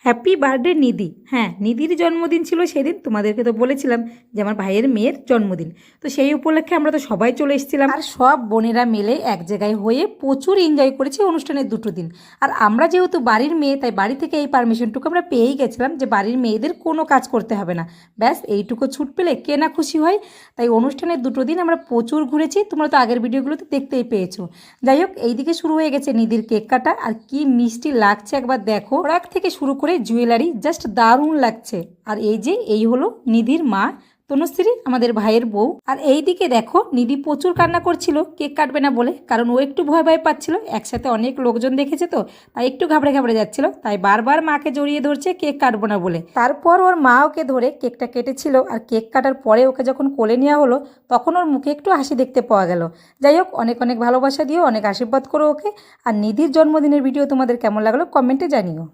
Happy birthday নিধি। হ্যাঁ, নিধির জন্মদিন ছিল সেদিন, তোমাদেরকে তো বলেছিলাম যে আমার ভাইয়ের মেয়ের জন্মদিন। তো সেই উপলক্ষে আমরা তো সবাই চলে এসেছিলাম, আর সব বোনেরা মিলে এক জায়গায় হয়ে প্রচুর এনজয় করেছি অনুষ্ঠানের দুটো দিন। আর আমরা যেহেতু বাড়ির মেয়ে, তাই বাড়ি থেকে এই পারমিশনটুকু আমরা পেয়েই গেছিলাম যে বাড়ির মেয়েদের কোনো কাজ করতে হবে না, ব্যাস এইটুকু ছুট পেলে কে না খুশি হয়। তাই অনুষ্ঠানের দুটো দিন আমরা প্রচুর ঘুরেছি, তোমরা তো আগের ভিডিওগুলোতে দেখতেই পেয়েছো। যাই হোক, এইদিকে শুরু হয়ে গেছে নিধির কেক কাটা, আর কি মিষ্টি লাগছে একবার দেখো। ফ্রক থেকে শুরু করে জুয়েলারি জাস্ট দারুণ লাগছে। আর এই হলো নিধির মা তনুশ্রী, আমাদের ভাইয়ের বউ। আর এইদিকে দেখো, নিধি প্রচুর কান্না করছিল কেক কাটবে না বলে, কারণ ও একটু ভয় ভয় পাচ্ছিল, একসাথে অনেক লোকজন দেখেছে তো, তাই একটু ঘাবড়ে ঘাবড়ে যাচ্ছিল, তাই বারবার মাকে জড়িয়ে ধরছে কেক কাটবো না বলে। তারপর ওর মা ওকে ধরে কেকটা কেটেছিল, আর কেক কাটার পরে ওকে যখন কোলে নেওয়া হলো তখন ওর মুখে একটু হাসি দেখতে পাওয়া গেল। যাই হোক, অনেক অনেক ভালোবাসা দিও, অনেক আশীর্বাদ করো ওকে। আর নিধির জন্মদিনের ভিডিও তোমাদের কেমন লাগলো কমেন্টে জানিও।